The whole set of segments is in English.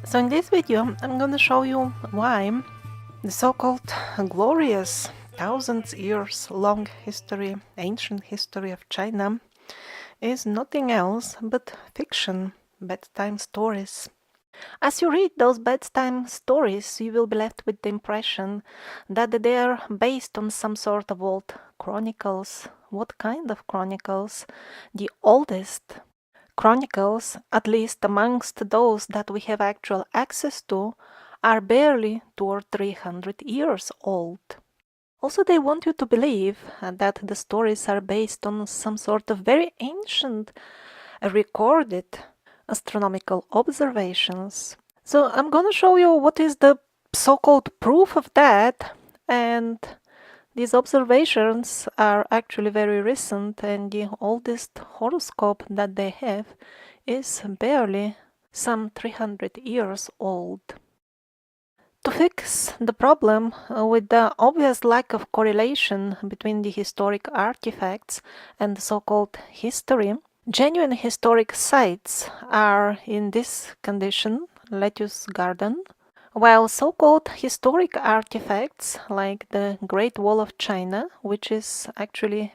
So in this video, I'm gonna show you why the so-called glorious thousands years long history, ancient history of China is nothing else but fiction, bedtime stories. As you read those bedtime stories, you will be left with the impression that they are based on some sort of old chronicles. What kind of chronicles? The oldest chronicles, at least amongst those that we have actual access to, are barely 200 or 300 years old. Also, they want you to believe that the stories are based on some sort of very ancient recorded astronomical observations. So I'm gonna show you what is the so-called proof of that, and these observations are actually very recent, and the oldest horoscope that they have is barely some 300 years old. To fix the problem with the obvious lack of correlation between the historic artifacts and the so-called history, genuine historic sites are in this condition: lettuce garden, while so-called historic artifacts like the Great Wall of China, which is actually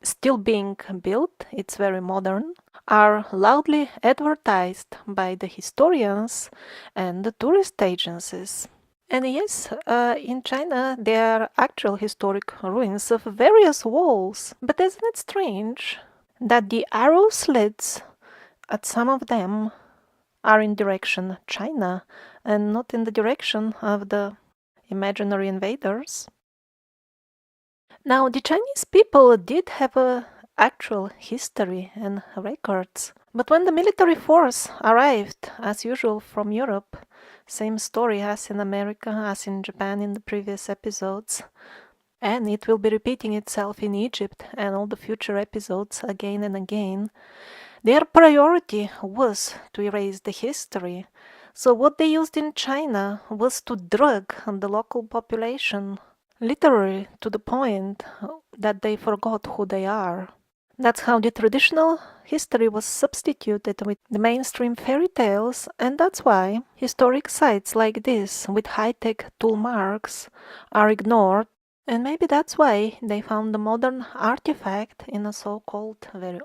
still being built, it's very modern, are loudly advertised by the historians and the tourist agencies. And yes, in China there are actual historic ruins of various walls, but isn't it strange that the arrow slits at some of them are in direction China and not in the direction of the imaginary invaders? Now, the Chinese people did have a actual history and records, but when the military force arrived, as usual from Europe, same story as in America, as in Japan in the previous episodes, and it will be repeating itself in Egypt and all the future episodes again and again, their priority was to erase the history. So what they used in China was to drug the local population, literally to the point that they forgot who they are. That's how the traditional history was substituted with the mainstream fairy tales, and that's why historic sites like this with high-tech tool marks are ignored, and maybe that's why they found the modern artifact in a so-called very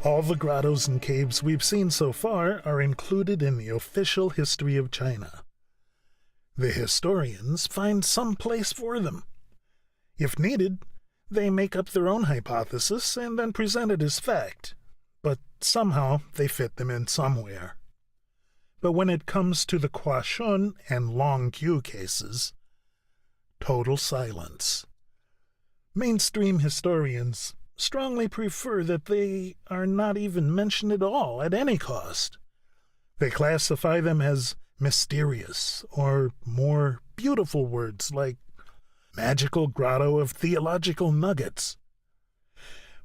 All the grottos and caves we've seen so far are included in the official history of China. The historians find some place for them. If needed, they make up their own hypothesis and then present it as fact, but somehow they fit them in somewhere. But when it comes to the Kuashun and Long Q cases, total silence. Mainstream historians strongly prefer that they are not even mentioned at all at any cost. They classify them as mysterious, or more beautiful words like magical grotto of theological nuggets.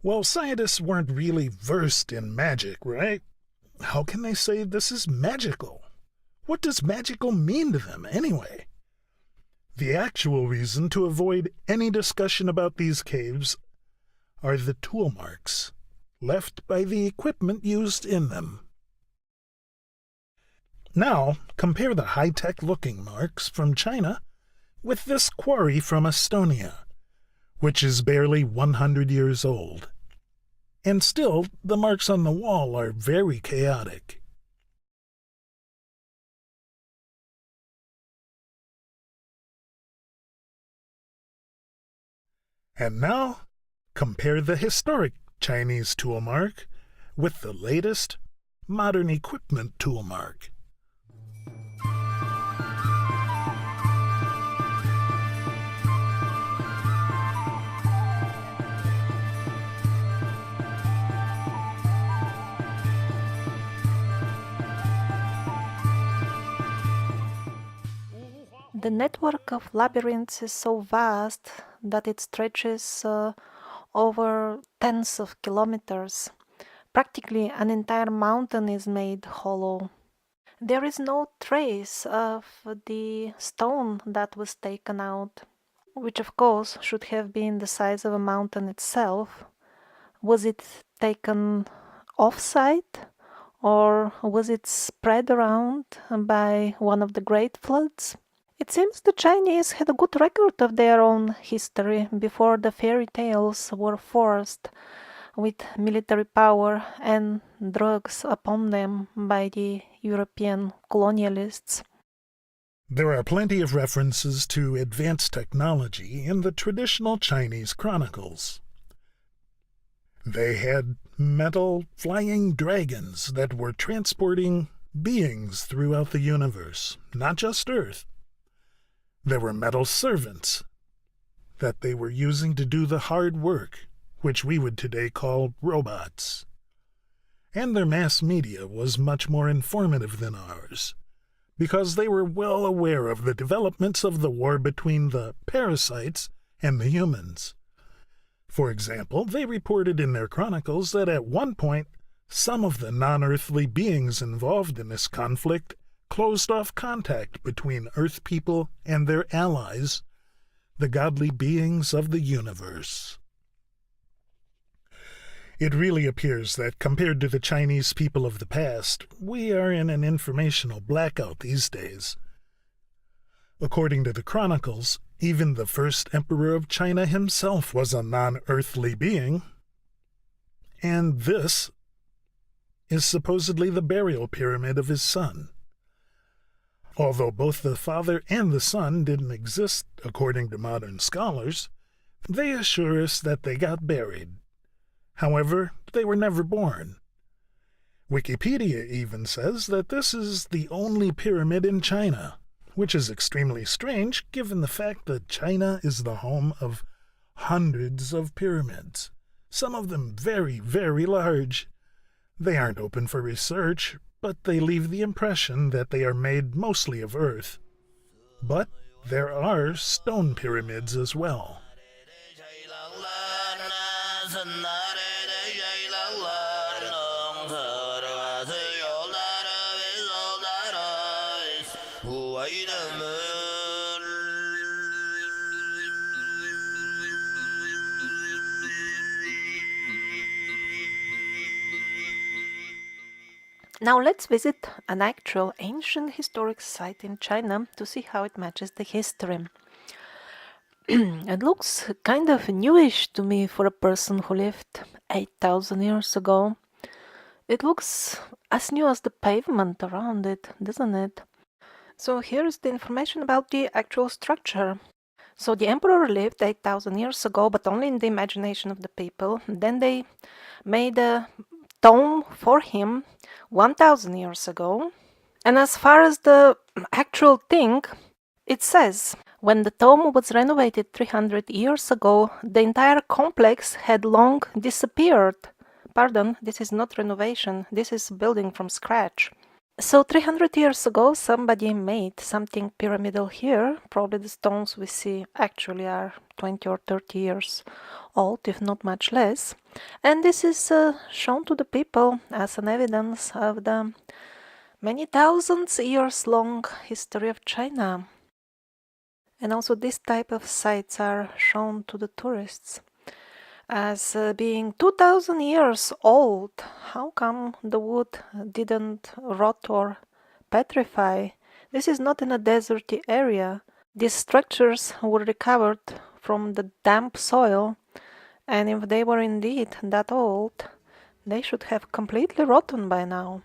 Well, scientists weren't really versed in magic, right? How can they say this is magical? What does magical mean to them, anyway? The actual reason to avoid any discussion about these caves are the tool marks left by the equipment used in them. Now, compare the high-tech looking marks from China with this quarry from Estonia, which is barely 100 years old. And still, the marks on the wall are very chaotic. And now, compare the historic Chinese tool mark with the latest modern equipment tool mark. The network of labyrinths is so vast that it stretches over tens of kilometers. Practically an entire mountain is made hollow. There is no trace of the stone that was taken out, which of course should have been the size of a mountain itself. Was it taken off-site, or was it spread around by one of the great floods? It seems the Chinese had a good record of their own history before the fairy tales were forced with military power and drugs upon them by the European colonialists. There are plenty of references to advanced technology in the traditional Chinese chronicles. They had metal flying dragons that were transporting beings throughout the universe, not just Earth. There were metal servants that they were using to do the hard work, which we would today call robots. And their mass media was much more informative than ours, because they were well aware of the developments of the war between the parasites and the humans. For example, they reported in their chronicles that at one point, some of the non-earthly beings involved in this conflict closed off contact between Earth people and their allies, the godly beings of the universe. It really appears that compared to the Chinese people of the past, we are in an informational blackout these days. According to the chronicles, even the first emperor of China himself was a non-earthly being, and this is supposedly the burial pyramid of his son. Although both the father and the son didn't exist according to modern scholars, they assure us that they got buried. However, they were never born. Wikipedia even says that this is the only pyramid in China, which is extremely strange given the fact that China is the home of hundreds of pyramids, some of them very, very large. They aren't open for research, but they leave the impression that they are made mostly of earth. But there are stone pyramids as well. Now let's visit an actual ancient historic site in China to see how it matches the history. It looks kind of newish to me for a person who lived 8,000 years ago. It looks as new as the pavement around it, doesn't it? So here is the information about the actual structure. So the emperor lived 8,000 years ago, but only in the imagination of the people. Then they made a tomb for him 1,000 years ago. And as far as the actual thing, it says When the tomb was renovated 300 years ago, the entire complex had long disappeared. Pardon, this is not renovation, this is building from scratch. So 300 years ago, somebody made something pyramidal here. Probably the stones we see actually are 20 or 30 years old, if not much less. And this is shown to the people as an evidence of the many thousands years long history of China. And also this type of sites are shown to the tourists as being 2000 years old. How come the wood didn't rot or petrify? This is not in a deserty area. These structures were recovered from the damp soil, and if they were indeed that old, they should have completely rotten by now.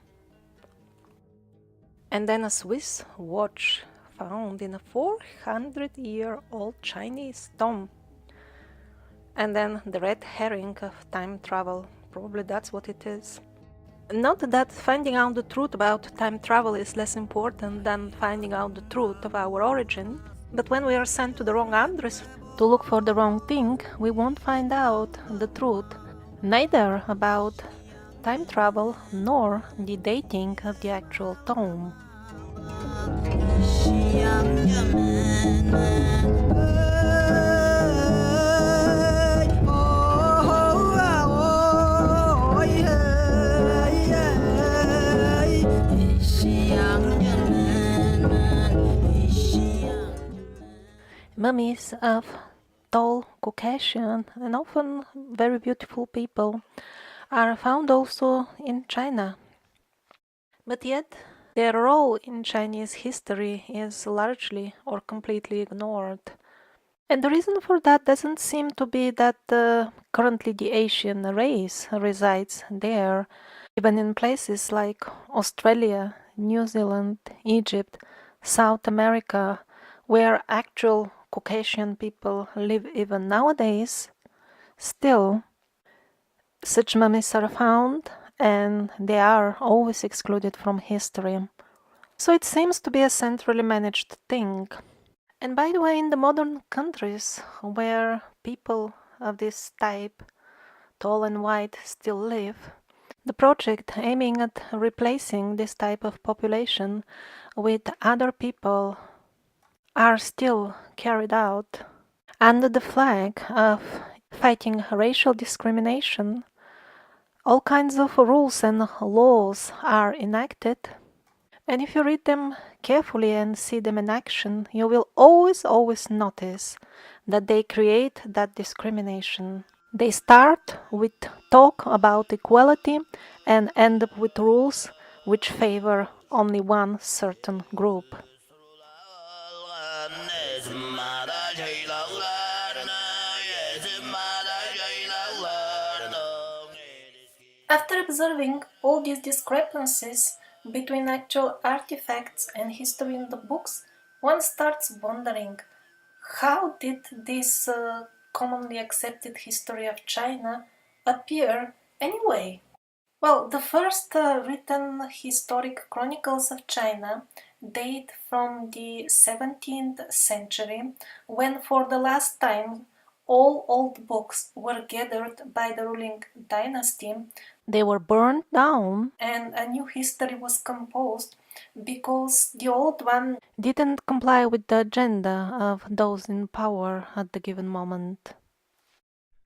And then a Swiss watch found in a 400-year-old Chinese tomb. And then the red herring of time travel. Probably that's what it is. Not that finding out the truth about time travel is less important than finding out the truth of our origin, but when we are sent to the wrong address to look for the wrong thing, we won't find out the truth, neither about time travel nor the dating of the actual tomb. Mummies of tall Caucasian and often very beautiful people are found also in China. But yet, their role in Chinese history is largely or completely ignored. And the reason for that doesn't seem to be that currently the Asian race resides there, even in places like Australia, New Zealand, Egypt, South America, where actual Caucasian people live even nowadays. Still, such mummies are found, and they are always excluded from history. So it seems to be a centrally managed thing. And by the way, in the modern countries where people of this type, tall and white, still live, the project aiming at replacing this type of population with other people are still carried out under the flag of fighting racial discrimination. All kinds of rules and laws are enacted, and if you read them carefully and see them in action, you will always notice that they create that discrimination. They start with talk about equality and end up with rules which favor only one certain group. After observing all these discrepancies between actual artifacts and history in the books, one starts wondering, how did this commonly accepted history of China appear anyway? Well, the first written historic chronicles of China date from the 17th century, when for the last time all old books were gathered by the ruling dynasty. They were burned down and a new history was composed because the old one didn't comply with the agenda of those in power at the given moment.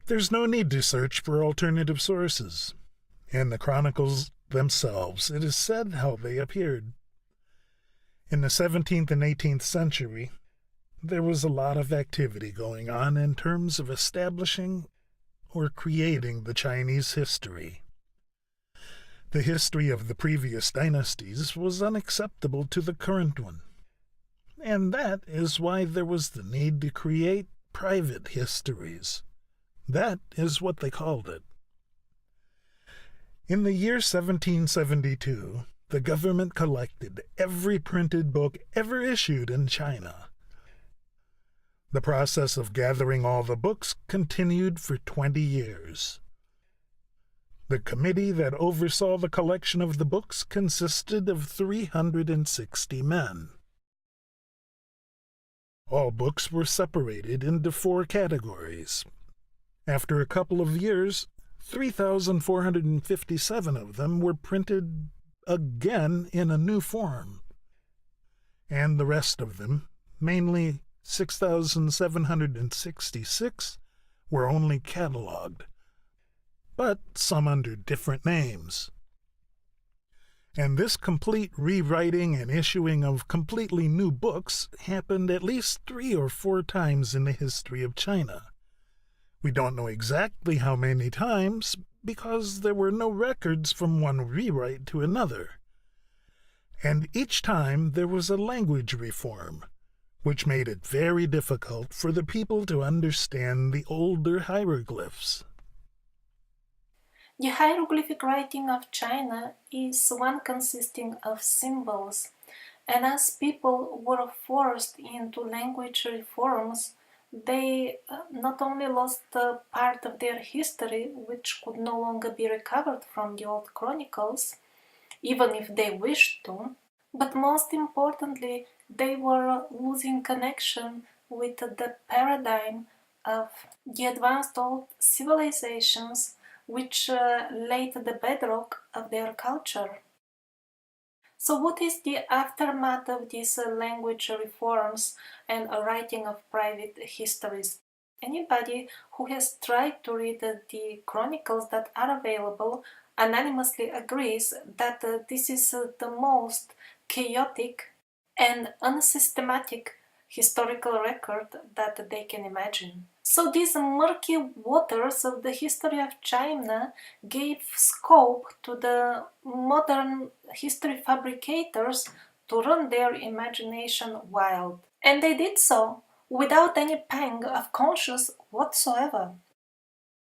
There's no need to search for alternative sources. In the chronicles themselves, it is said how they appeared. In the 17th and 18th century, there was a lot of activity going on in terms of establishing or creating the Chinese history. The history of the previous dynasties was unacceptable to the current one, and that is why there was the need to create private histories. That is what they called it. In the year 1772, the government collected every printed book ever issued in China. The process of gathering all the books continued for 20 years. The committee that oversaw the collection of the books consisted of 360 men. All books were separated into 4 categories. After a couple of years, 3,457 of them were printed again in a new form. And the rest of them, mainly 6,766, were only catalogued, but some under different names. And this complete rewriting and issuing of completely new books happened at least 3 or 4 times in the history of China. We don't know exactly how many times, because there were no records from one rewrite to another. And each time there was a language reform, which made it very difficult for the people to understand the older hieroglyphs. The hieroglyphic writing of China is one consisting of symbols, and as people were forced into language reforms, they not only lost part of their history, which could no longer be recovered from the old chronicles, even if they wished to, but most importantly, they were losing connection with the paradigm of the advanced old civilizations which laid the bedrock of their culture. So what is the aftermath of these language reforms and a writing of private histories? Anybody who has tried to read the chronicles that are available unanimously agrees that this is the most chaotic and unsystematic historical record that they can imagine. So these murky waters of the history of China gave scope to the modern history fabricators to run their imagination wild. And they did so without any pang of conscience whatsoever.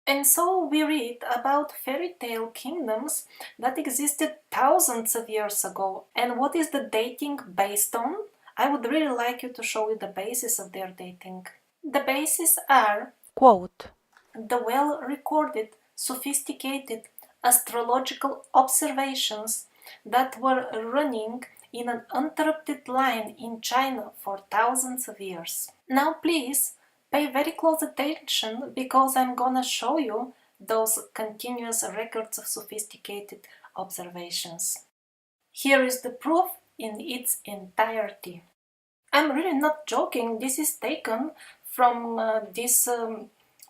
And so we read about fairy tale kingdoms that existed thousands of years ago. And what is the dating based on? I would really like you to show you the basis of their dating. The bases are, quote, the well-recorded, sophisticated astrological observations that were running in an uninterrupted line in China for thousands of years. Now please pay very close attention because I'm gonna show you those continuous records of sophisticated observations. Here is the proof in its entirety. I'm really not joking, this is taken from this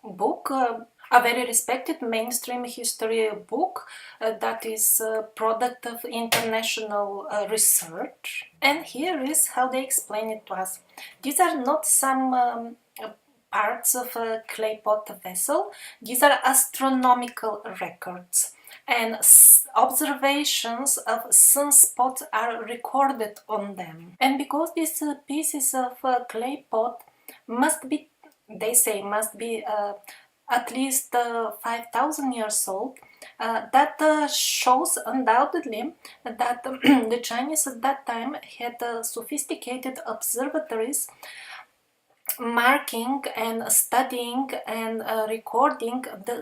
book, a very respected mainstream history book that is a product of international research. And here is how they explain it to us. These are not some parts of a clay pot vessel, these are astronomical records. And observations of sunspots are recorded on them. And because these pieces of clay pot must be, they say, must be at least 5,000 years old, that shows undoubtedly that the Chinese at that time had sophisticated observatories marking and studying and recording the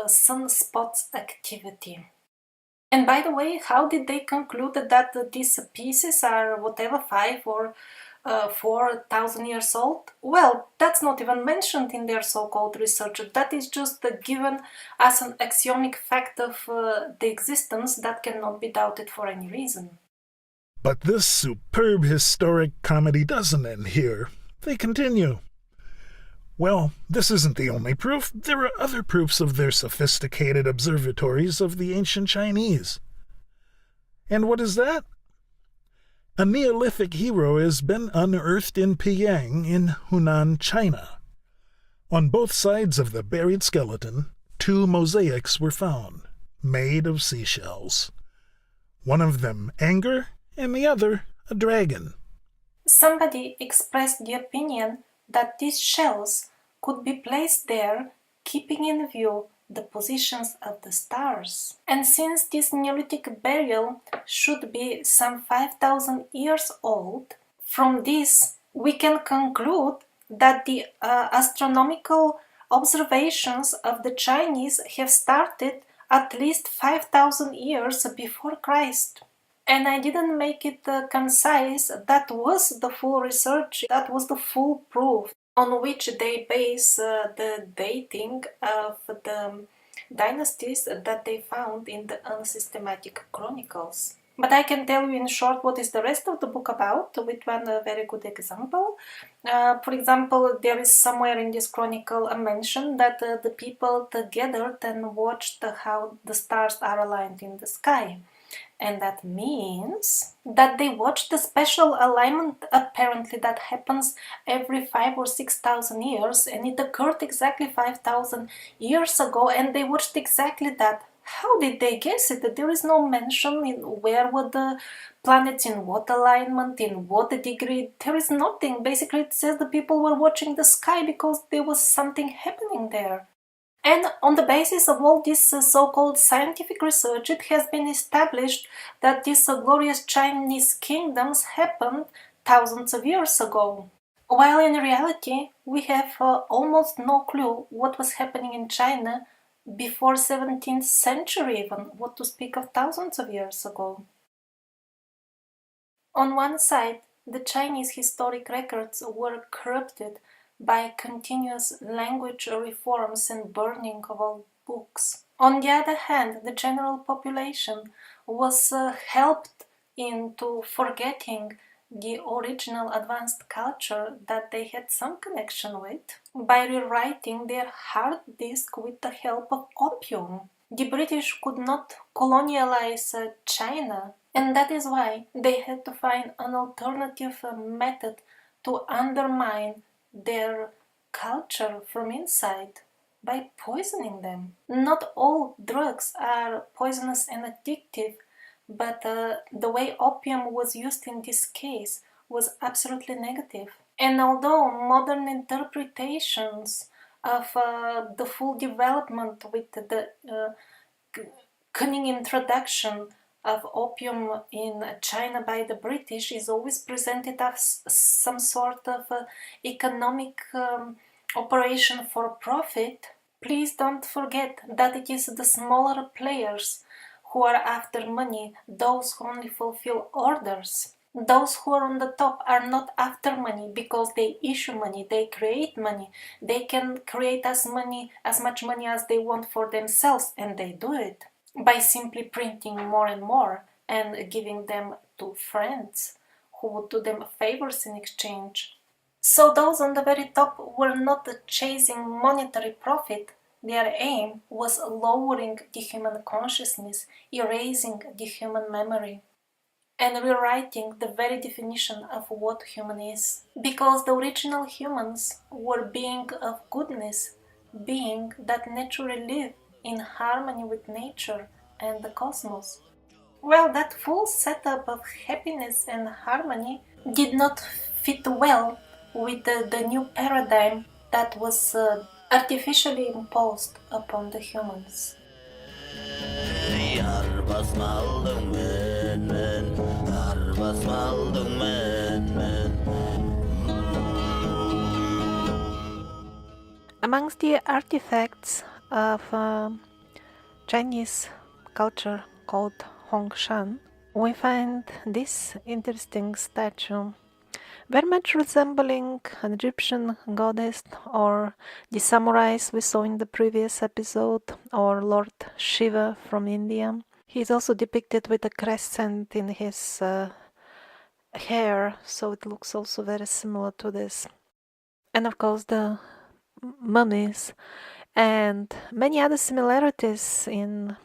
sunspots activity. And by the way, how did they conclude that these pieces are whatever 5 or 4,000 years old? Well, that's not even mentioned in their so-called research. That is just given as an axiomatic fact of the existence that cannot be doubted for any reason. But this superb historic comedy doesn't end here. They continue. Well, this isn't the only proof. There are other proofs of their sophisticated observatories of the ancient Chinese. And what is that? A Neolithic hero has been unearthed in Piang in Hunan, China. On both sides of the buried skeleton, 2 mosaics were found, made of seashells. One of them anger, and the other a dragon. Somebody expressed the opinion that these shells could be placed there, keeping in view the positions of the stars. And since this Neolithic burial should be some 5,000 years old, from this we can conclude that the astronomical observations of the Chinese have started at least 5,000 years before Christ. And I didn't make it concise. That was the full research, that was the full proof on which they base the dating of the dynasties that they found in the unsystematic chronicles. But I can tell you in short what is the rest of the book about, with one very good example. For example, there is somewhere in this chronicle a mention that the people gathered and watched how the stars are aligned in the sky. And that means that they watched the special alignment apparently that happens every 5 or 6,000 years, and it occurred exactly 5,000 years ago, and they watched exactly that. How did they guess it? There is no mention in where were the planets, in what alignment, in what degree. There is nothing. Basically, it says the people were watching the sky because there was something happening there. And on the basis of all this so-called scientific research, it has been established that these glorious Chinese kingdoms happened thousands of years ago. While in reality, we have almost no clue what was happening in China before 17th century even, what to speak of thousands of years ago. On one side, the Chinese historic records were corrupted by continuous language reforms and burning of old books. On the other hand, the general population was helped into forgetting the original advanced culture that they had some connection with by rewriting their hard disk with the help of opium. The British could not colonialize China, and that is why they had to find an alternative method to undermine their culture from inside by poisoning them. Not all drugs are poisonous and addictive, but the way opium was used in this case was absolutely negative. And although modern interpretations of the full development with the cunning introduction of opium in China by the British is always presented as some sort of economic operation for profit, please don't forget that it is the smaller players who are after money, those who only fulfill orders. Those who are on the top are not after money because they issue money, they create money, they can create as much money as they want for themselves, and they do it by simply printing more and more and giving them to friends who would do them favors in exchange. So those on the very top were not chasing monetary profit. Their aim was lowering the human consciousness, erasing the human memory, and rewriting the very definition of what human is. Because the original humans were beings of goodness, beings that naturally live in harmony with nature and the cosmos. Well, that full setup of happiness and harmony did not fit well with the new paradigm that was artificially imposed upon the humans. Amongst the artifacts of Chinese culture called Hongshan, we find this interesting statue, very much resembling an Egyptian goddess or the samurais we saw in the previous episode, or Lord Shiva from India. He is also depicted with a crescent in his hair, so it looks also very similar to this. And of course the mummies and many other similarities in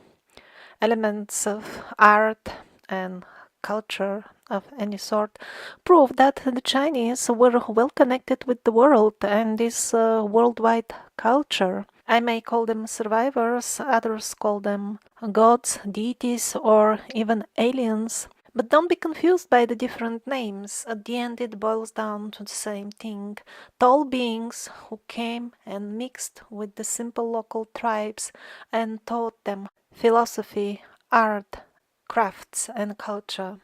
elements of art and culture of any sort prove that the Chinese were well connected with the world and this worldwide culture. I may call them survivors, others call them gods, deities, or even aliens. But don't be confused by the different names. At the end, it boils down to the same thing. Tall beings who came and mixed with the simple local tribes and taught them philosophy, art, crafts, and culture.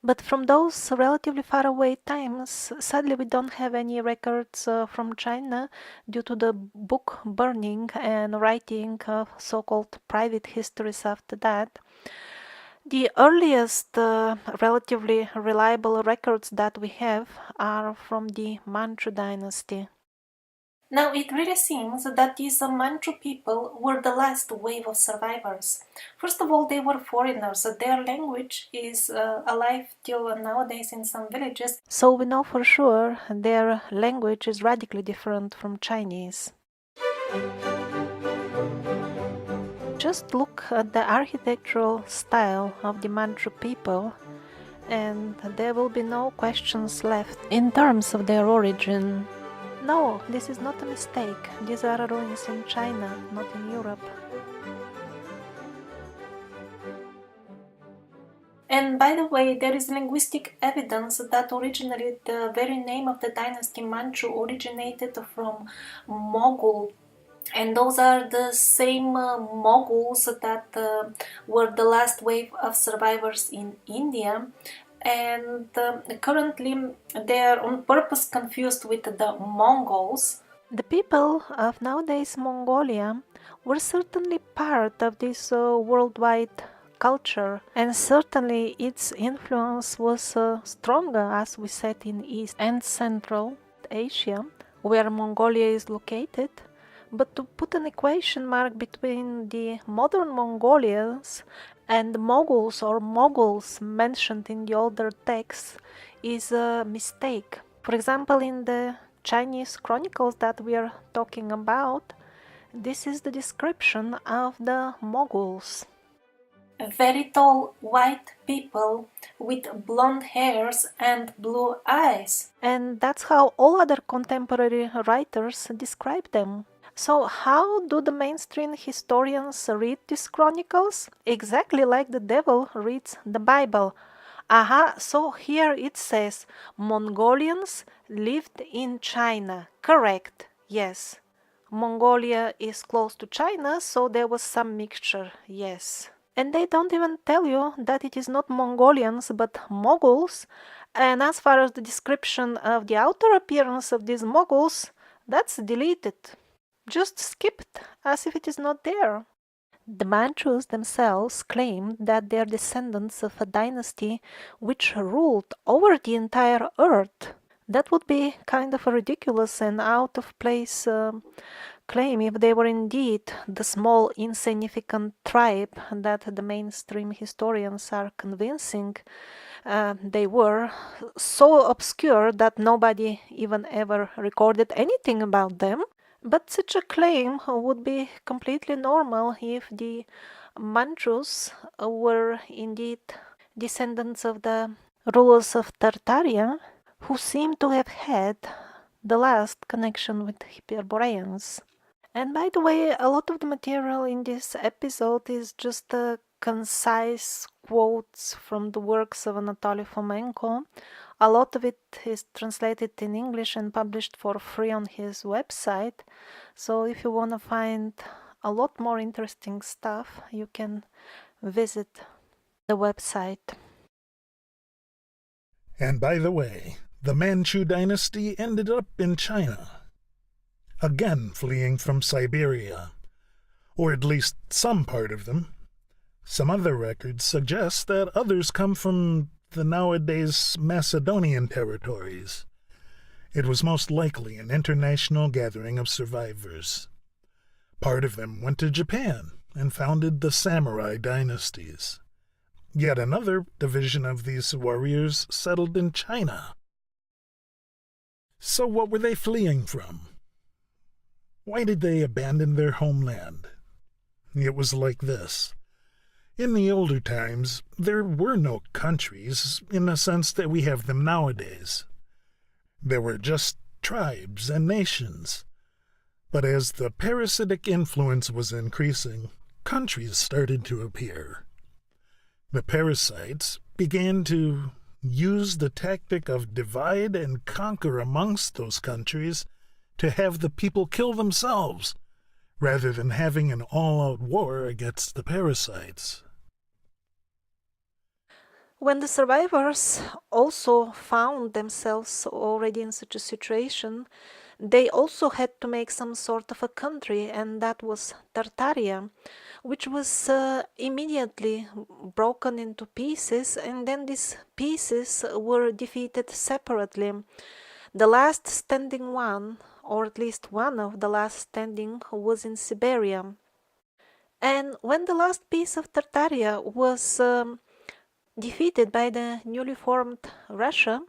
But from those relatively far away times, sadly we don't have any records from China due to the book burning and writing of so-called private histories after that. The earliest relatively reliable records that we have are from the Manchu dynasty. Now, it really seems that these Manchu people were the last wave of survivors. First of all, they were foreigners. Their language is alive till nowadays in some villages. So we know for sure their language is radically different from Chinese. Just look at the architectural style of the Manchu people, and there will be no questions left in terms of their origin. No, this is not a mistake. These are ruins in China, not in Europe. And by the way, there is linguistic evidence that originally the very name of the dynasty Manchu originated from Mogul. And those are the same Moguls that were the last wave of survivors in India. And currently they are on purpose confused with the Mongols. The people of nowadays Mongolia were certainly part of this worldwide culture, and certainly its influence was stronger, as we said, in East and Central Asia, where Mongolia is located. But to put an equation mark between the modern Mongolians and the Moguls or Moguls mentioned in the older texts is a mistake. For example, in the Chinese chronicles that we are talking about, this is the description of the Moguls. Very tall white people with blonde hairs and blue eyes. And that's how all other contemporary writers describe them. So how do the mainstream historians read these chronicles? Exactly like the devil reads the Bible. Aha, so here it says Mongolians lived in China. Correct, yes. Mongolia is close to China, so there was some mixture, yes. And they don't even tell you that it is not Mongolians but Moguls. And as far as the description of the outer appearance of these Moguls, that's deleted. Just skipped, as if it is not there. The Manchus themselves claimed that they are descendants of a dynasty which ruled over the entire earth. That would be kind of a ridiculous and out of place claim if they were indeed the small insignificant tribe that the mainstream historians are convincing they were, so obscure that nobody even ever recorded anything about them. But such a claim would be completely normal if the Manchus were indeed descendants of the rulers of Tartaria, who seem to have had the last connection with Hyperboreans. And by the way, a lot of the material in this episode is just concise quotes from the works of Anatoly Fomenko. A lot of it is translated in English and published for free on his website. So if you want to find a lot more interesting stuff, you can visit the website. And by the way, the Manchu dynasty ended up in China, again fleeing from Siberia, or at least some part of them. Some other records suggest that others come from the nowadays Macedonian territories. It was most likely an international gathering of survivors. Part of them went to Japan and founded the samurai dynasties. Yet another division of these warriors settled in China. So what were they fleeing from? Why did they abandon their homeland? It was like this. In the older times, there were no countries in the sense that we have them nowadays. There were just tribes and nations. But as the parasitic influence was increasing, countries started to appear. The parasites began to use the tactic of divide and conquer amongst those countries to have the people kill themselves, rather than having an all-out war against the parasites. When the survivors also found themselves already in such a situation, they also had to make some sort of a country, and that was Tartaria, which was immediately broken into pieces, and then these pieces were defeated separately. The last standing one, or at least one of the last standing, was in Siberia. And when the last piece of Tartaria was defeated by the newly formed Russia,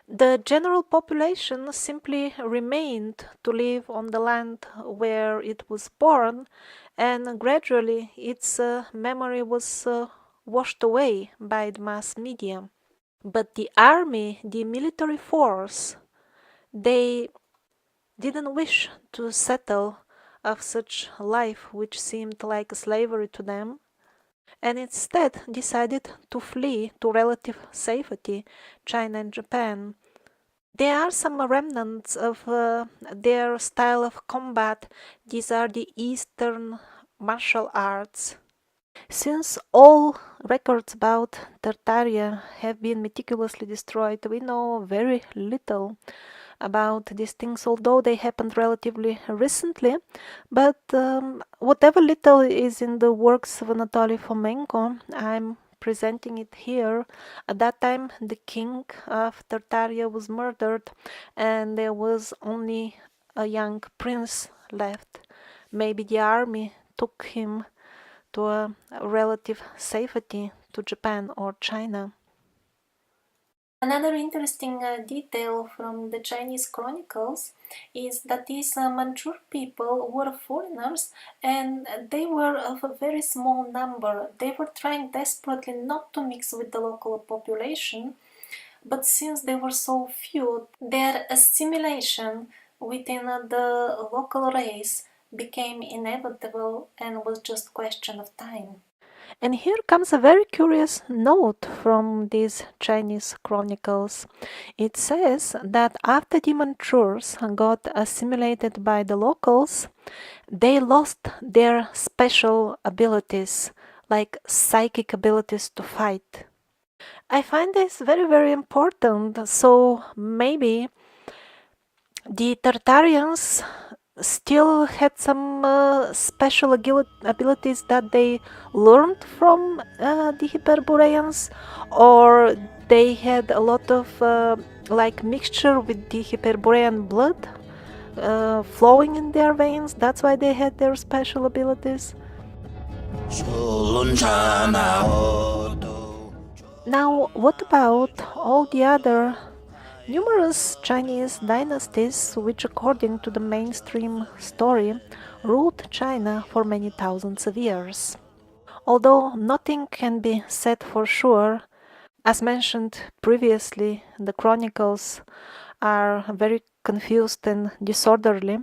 the general population simply remained to live on the land where it was born, and gradually its memory was washed away by the mass media. But the army, the military force, they didn't wish to settle of such life which seemed like slavery to them, and instead decided to flee to relative safety, China and Japan. There are some remnants of their style of combat. These are the Eastern martial arts. Since all records about Tartaria have been meticulously destroyed, we know very little about these things, although they happened relatively recently. But whatever little is in the works of Anatoly Fomenko, I'm presenting it here. At that time, the king of Tartaria was murdered, and there was only a young prince left. Maybe the army took him to a relative safety to Japan or China. Another interesting detail from the Chinese chronicles is that these Manchu people were foreigners, and they were of a very small number. They were trying desperately not to mix with the local population, but since they were so few, their assimilation within the local race became inevitable and was just a question of time. And here comes a very curious note from these Chinese chronicles. It says that after the Manchus got assimilated by the locals, they lost their special abilities, like psychic abilities to fight. I find this very, very important. So maybe the Tartarians still had some special abilities that they learned from the Hyperboreans, or they had a lot of like mixture with the Hyperborean blood flowing in their veins. That's why they had their special abilities. Now, what about all the other numerous Chinese dynasties which, according to the mainstream story, ruled China for many thousands of years? Although nothing can be said for sure, as mentioned previously, the chronicles are very confused and disorderly.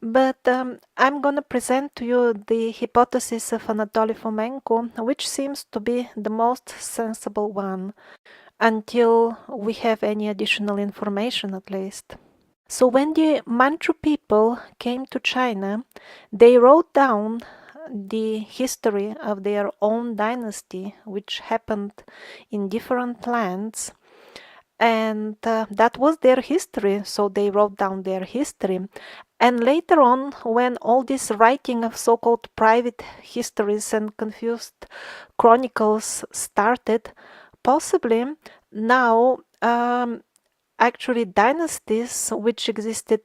But I'm gonna present to you the hypothesis of Anatoly Fomenko, which seems to be the most sensible one, until we have any additional information at least. So when the Manchu people came to China, they wrote down the history of their own dynasty, which happened in different lands, and that was their history, so they wrote down their history. And later on, when all this writing of so-called private histories and confused chronicles started, possibly now actually dynasties which existed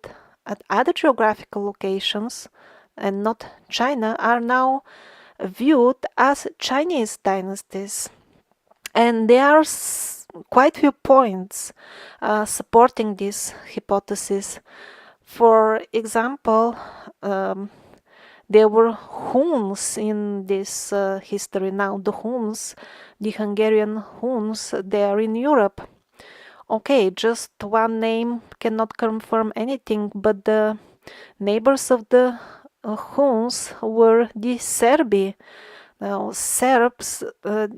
at other geographical locations and not China are now viewed as Chinese dynasties. And there are quite few points supporting this hypothesis. For example, there were Huns in this history. Now the Huns, the Hungarian Huns, they are in Europe. Okay, just one name cannot confirm anything, but the neighbors of the Huns were the Serbi. Now, Serbs,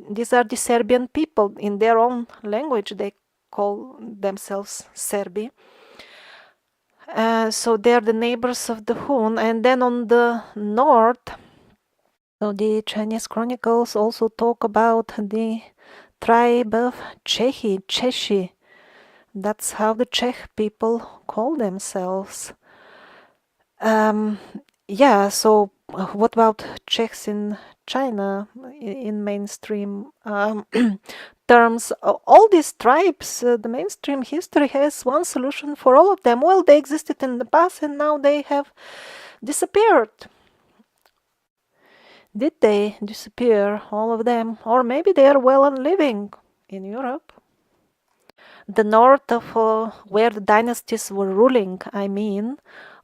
these are the Serbian people. In their own language, they call themselves Serbi. So they are the neighbors of the Hun. And then on the north, so the Chinese chronicles also talk about the tribe of Chechi. That's how the Czech people call themselves. Yeah, so what about Czechs in China in mainstream terms? All these tribes, the mainstream history has one solution for all of them. Well, they existed in the past and now they have disappeared. Did they disappear, all of them? Or maybe they are well and living in Europe? The north of where the dynasties were ruling, I mean,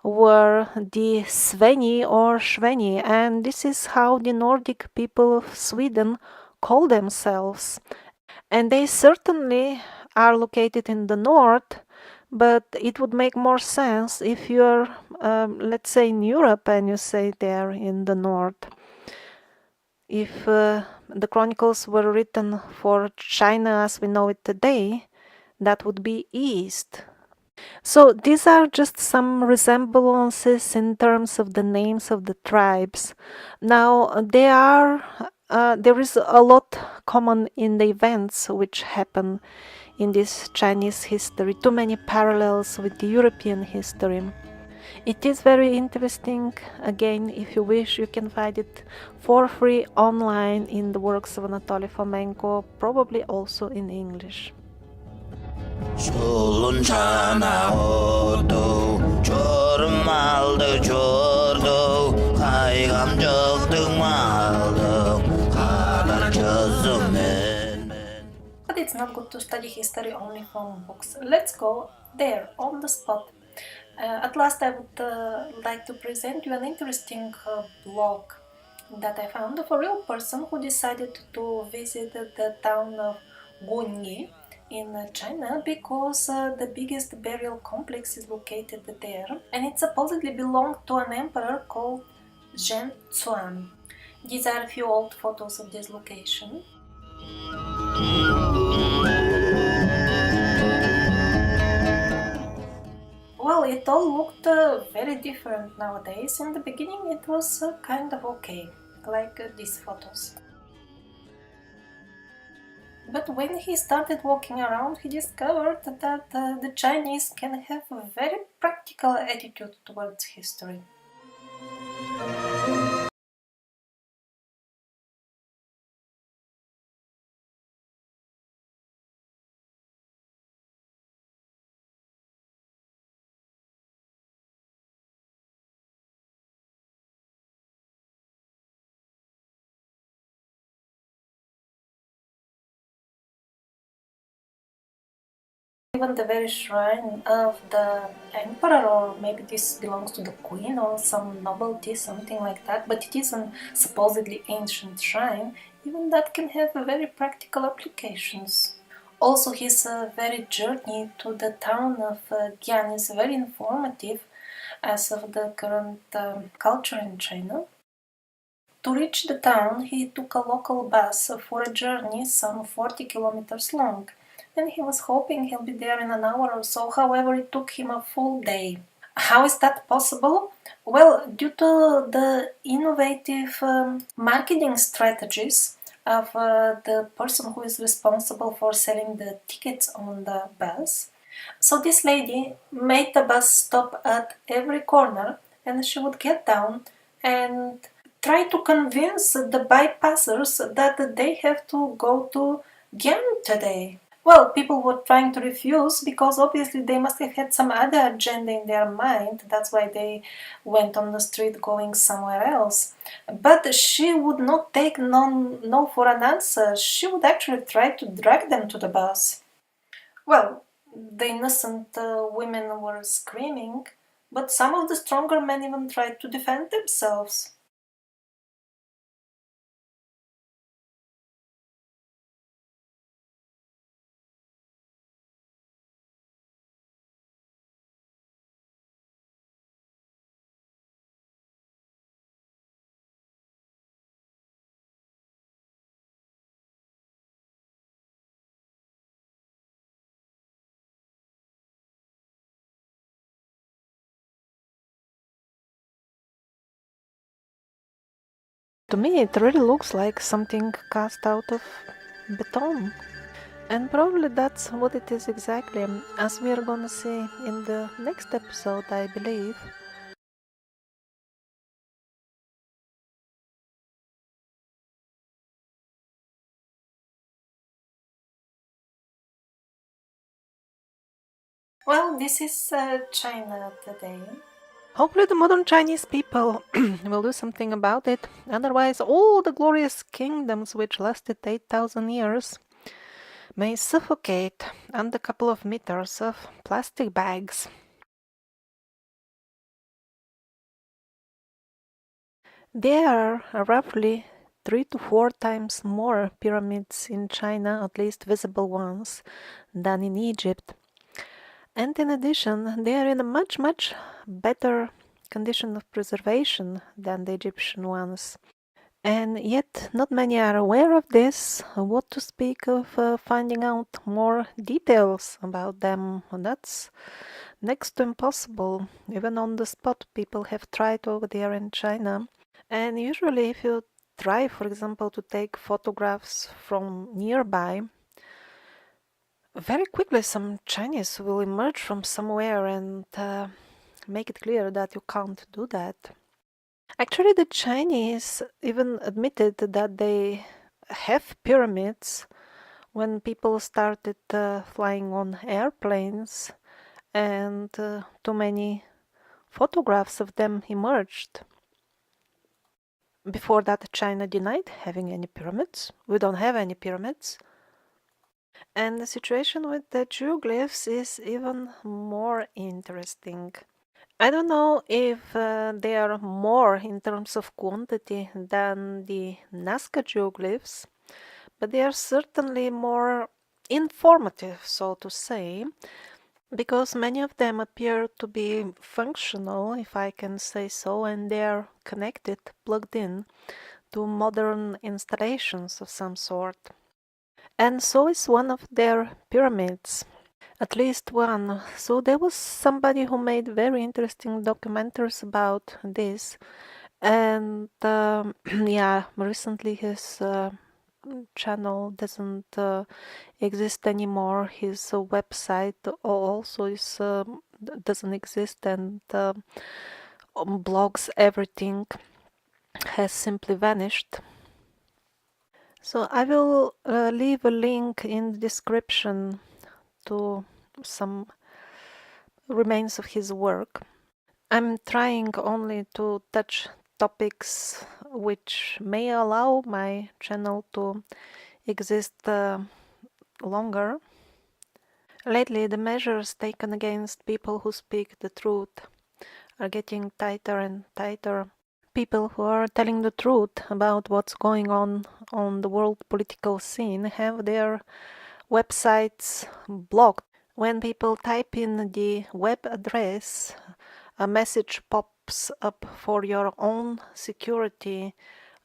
were the Sveni or Shveni, and this is how the Nordic people of Sweden call themselves. And they certainly are located in the north, but it would make more sense if you're, let's say, in Europe and you say they're in the north. If the chronicles were written for China as we know it today, that would be east. So these are just some resemblances in terms of the names of the tribes. Now there is a lot common in the events which happen in this Chinese history, too many parallels with the European history. It is very interesting. Again, if you wish, you can find it for free online in the works of Anatoly Fomenko, probably also in English. But it's not good to study history only from books. Let's go there, on the spot. At last I would like to present you an interesting blog that I found of a real person who decided to visit the town of Guanyi in China because the biggest burial complex is located there, and it supposedly belonged to an emperor called Zhen Zuan. These are a few old photos of this location. Well, it all looked very different nowadays. In the beginning it was kind of okay, like these photos. But when he started walking around, he discovered that the Chinese can have a very practical attitude towards history. Even the very shrine of the emperor, or maybe this belongs to the queen or some nobility, something like that, but it is a supposedly ancient shrine, even that can have very practical applications. Also, his very journey to the town of Gian is very informative as of the current culture in China. To reach the town, he took a local bus for a journey some 40 kilometers long, and he was hoping he'll be there in an hour or so. However, it took him a full day. How is that possible? Well, due to the innovative marketing strategies of the person who is responsible for selling the tickets on the bus. So this lady made the bus stop at every corner, and she would get down and try to convince the bypassers that they have to go to Gian today. Well, people were trying to refuse because obviously they must have had some other agenda in their mind. That's why they went on the street going somewhere else. But she would not take no for an answer. She would actually try to drag them to the bus. Well, the innocent women were screaming, but some of the stronger men even tried to defend themselves. To me, it really looks like something cast out of beton. And probably that's what it is exactly, as we are gonna see in the next episode, I believe. Well, this is China today. Hopefully the modern Chinese people will do something about it. Otherwise, all the glorious kingdoms which lasted 8,000 years may suffocate under a couple of meters of plastic bags. There are roughly 3 to 4 times more pyramids in China, at least visible ones, than in Egypt. And in addition, they are in a much, much better condition of preservation than the Egyptian ones. And yet, not many are aware of this. What to speak of finding out more details about them? And that's next to impossible. Even on the spot, people have tried over there in China. And usually, if you try, for example, to take photographs from nearby, very quickly some Chinese will emerge from somewhere and make it clear that you can't do that. Actually, the Chinese even admitted that they have pyramids when people started flying on airplanes, and too many photographs of them emerged. Before that, China denied having any pyramids. We don't have any pyramids. And the situation with the geoglyphs is even more interesting. I don't know if they are more in terms of quantity than the Nazca geoglyphs, but they are certainly more informative, so to say, because many of them appear to be functional, if I can say so, and they are connected, plugged in to modern installations of some sort. And so is one of their pyramids, at least one. So there was somebody who made very interesting documentaries about this, and yeah, recently his channel doesn't exist anymore. His website also is doesn't exist, and blogs, everything has simply vanished. So I will leave a link in the description to some remains of his work. I'm trying only to touch topics which may allow my channel to exist longer. Lately, the measures taken against people who speak the truth are getting tighter and tighter. People who are telling the truth about what's going on the world political scene have their websites blocked. When people type in the web address, a message pops up for your own security.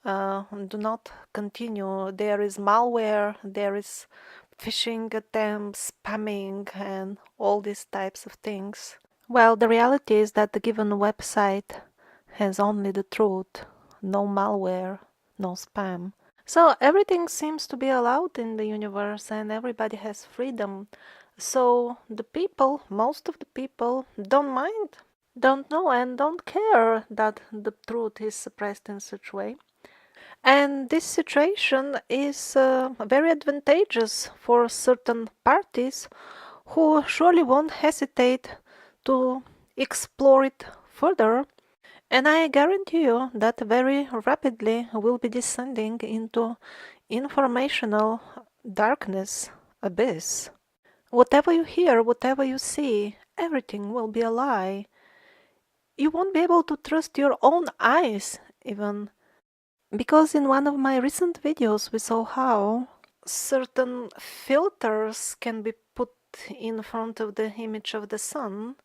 Do not continue. There is malware, there is phishing attempts, spamming, and all these types of things. Well, the reality is that the given website has only the truth, no malware, no spam. So everything seems to be allowed in the universe and everybody has freedom. So the people, most of the people, don't mind, don't know, and don't care that the truth is suppressed in such way. And this situation is very advantageous for certain parties who surely won't hesitate to explore it further. And I guarantee you that very rapidly we'll be descending into informational darkness abyss. Whatever you hear, whatever you see, everything will be a lie. You won't be able to trust your own eyes even. Because in one of my recent videos we saw how certain filters can be put in front of the image of the sun.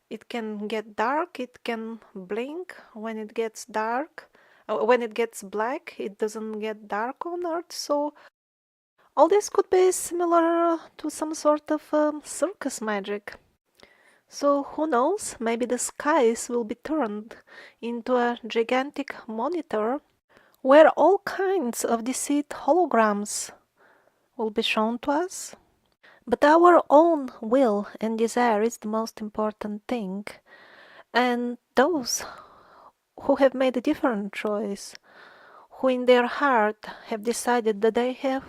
It can get dark, it can blink when it gets dark. When it gets black, it doesn't get dark on Earth. So all this could be similar to some sort of circus magic. So who knows, maybe the skies will be turned into a gigantic monitor where all kinds of deceived holograms will be shown to us. But our own will and desire is the most important thing, and those who have made a different choice, who in their heart have decided that they have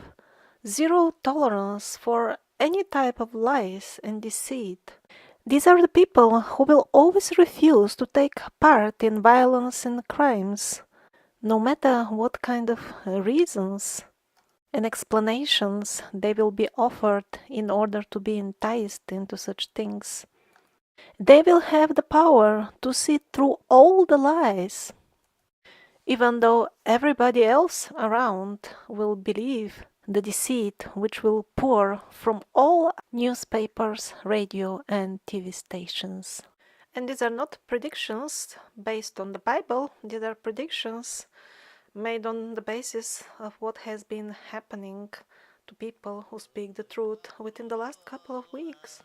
zero tolerance for any type of lies and deceit, these are the people who will always refuse to take part in violence and crimes, no matter what kind of reasons and explanations they will be offered in order to be enticed into such things. They will have the power to see through all the lies, even though everybody else around will believe the deceit which will pour from all newspapers, radio, and TV stations. And these are not predictions based on the Bible, these are predictions made on the basis of what has been happening to people who speak the truth within the last couple of weeks.